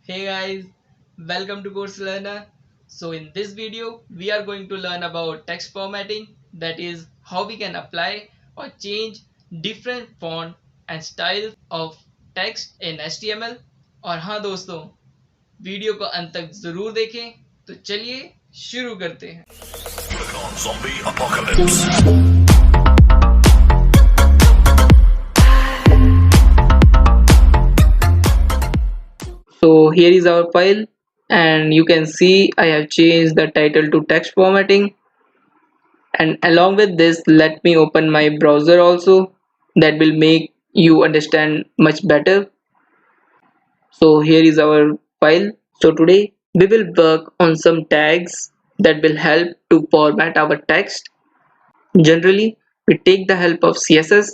Hey guys, welcome to Course Learner. So in this video, we are going to learn about text formatting, that is how we can apply or change different font and styles of text in HTML. और हाँ दोस्तों, video को अंत तक जरूर देखें। तो चलिए शुरू करते हैं। Zombie apocalypse. So here is our file, and you can see I have changed the title to text formatting. And along with this, let me open my browser also. That will make you understand much better. So here is our file. So today we will work on some tags that will help to format our text. Generally, we take the help of CSS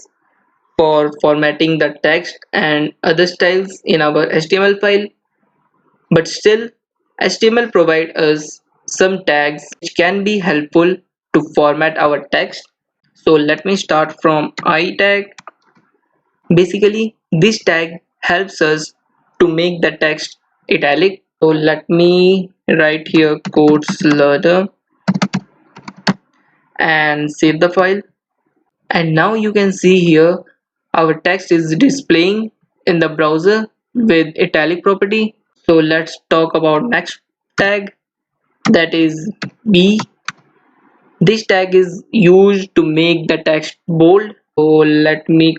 for formatting the text and other styles in our HTML file. But still, HTML provides us some tags which can be helpful to format our text. So let me start from I tag. Basically, this tag helps us to make the text italic. So let me write here codes learner and save the file. And now you can see here our text is displaying in the browser with italic property. So let's talk about next tag, that is B. This tag is used to make the text bold. So let me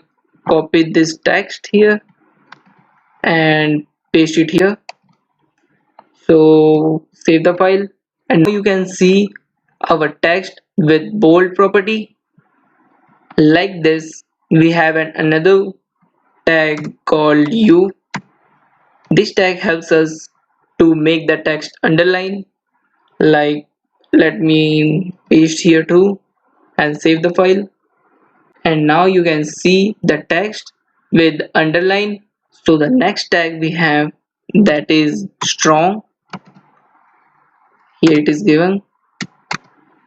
copy this text here and paste it here. So save the file, and now you can see our text with bold property. Like this, we have another tag called U. This tag helps us to make the text underline. Like, let me paste here too and save the file. And now you can see the text with underline. So the next tag we have, that is strong. Here it is given.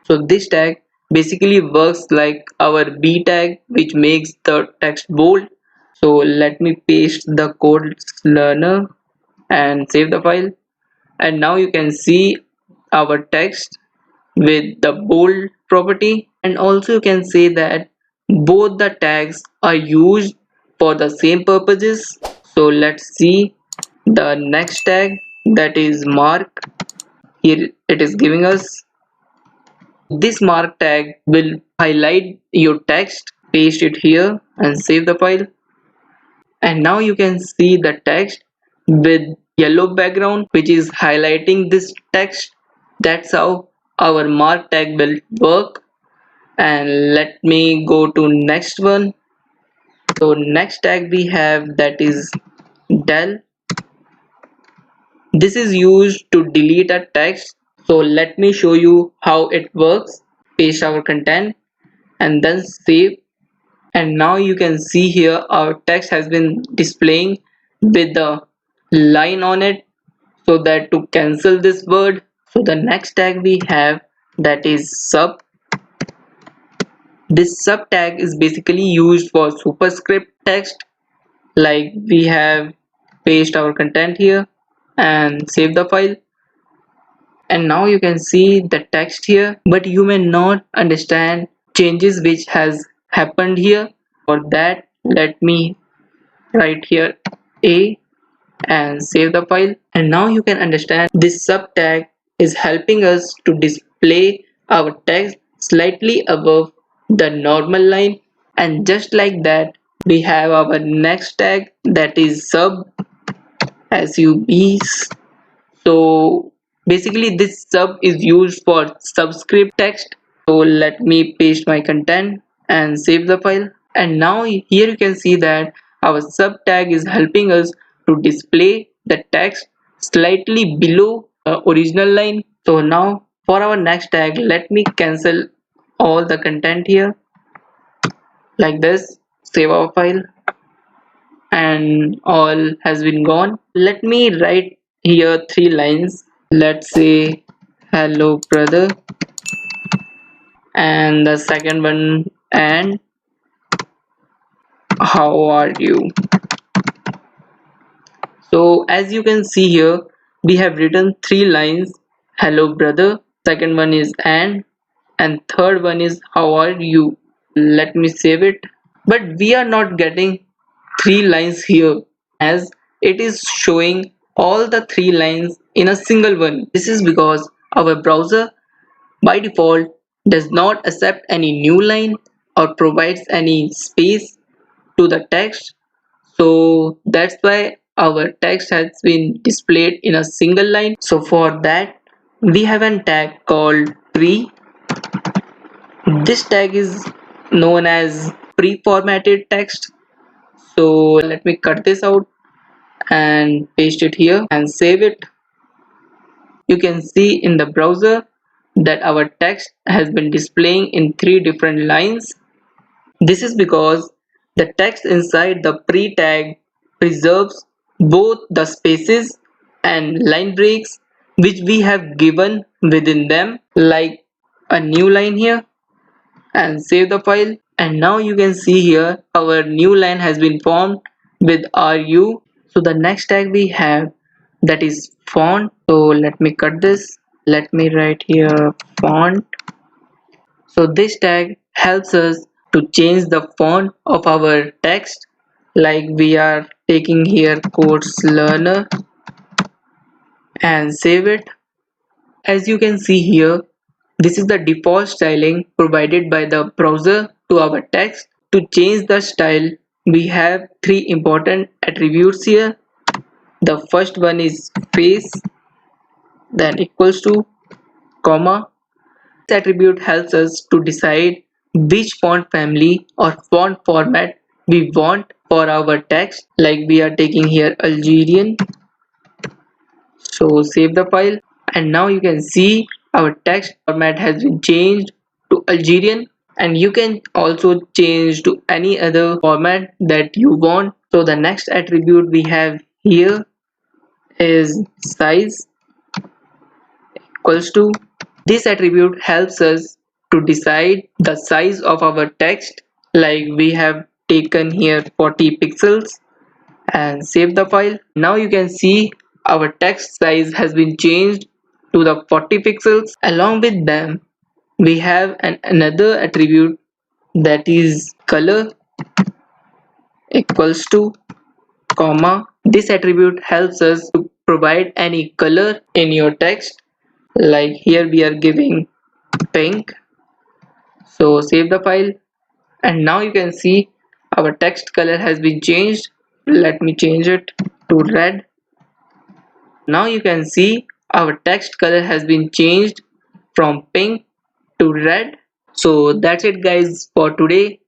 So this tag basically works like our B tag, which makes the text bold. So let me paste the code learner and save the file. And now you can see our text with the bold property. And also you can say that both the tags are used for the same purposes. So let's see the next tag, that is mark. Here it is giving us this mark tag will highlight your text. Paste it here and save the file. And now you can see the text with yellow background which is highlighting this text. That's how our mark tag will work. And let me go to next one. So next tag we have, that is del. This is used to delete a text. So let me show you how it works. Paste our content and then save. And now you can see here our text has been displaying with the line on it, so that to cancel this word. So the next tag we have, that is sub. This sub tag is basically used for superscript text. Like, we have paste our content here and save the file. And now you can see the text here, but you may not understand changes which has happened here. For that, let me write here A and save the file. And now you can understand this sub tag is helping us to display our text slightly above the normal line. And just like that, we have our next tag, that is sub, subs. So basically this sub is used for subscript text. So let me paste my content and save the file. And now here you can see that our sub tag is helping us to display the text slightly below the original line. So now for our next tag, let me cancel all the content here like this, save our file, and all has been gone. Let me write here 3 lines. Let's say hello brother, and the second one, and how are you. So as you can see here, we have written three lines. Hello brother, second one is and third one is how are you. Let me save it. But we are not getting three lines here as it is showing all the three lines in a single one. This is because our browser by default does not accept any new line or provides any space to the text. So that's why our text has been displayed in a single line. So for that we have a tag called pre. This tag is known as pre-formatted text. So let me cut this out and paste it here and save it. You can see in the browser that our text has been displaying in three different lines. This is because the text inside the pre-tag preserves both the spaces and line breaks which we have given within them, like a new line here, and save the file. And now you can see here our new line has been formed with RU. So the next tag we have, that is font. So let me cut this. Let me write here font. So this tag helps us to change the font of our text, like we are taking here course learner and save it. As you can see here, this is the default styling provided by the browser to our text. To change the style, we have three important attributes here. The first one is face, then equals to, comma. This attribute helps us to decide which font family or font format we want for our text, like we are taking here Algerian. So save the file, and now you can see our text format has been changed to Algerian, and you can also change to any other format that you want. So the next attribute we have here is size equals to. This attribute helps us to decide the size of our text, like we have taken here 40 pixels and save the file. Now you can see our text size has been changed to the 40 pixels. Along with them we have another attribute, that is color equals to, comma. This attribute helps us to provide any color in your text, like here we are giving pink. So save the file, and now you can see our text color has been changed. Let me change it to red. Now you can see our text color has been changed from pink to red. So that's it guys for today.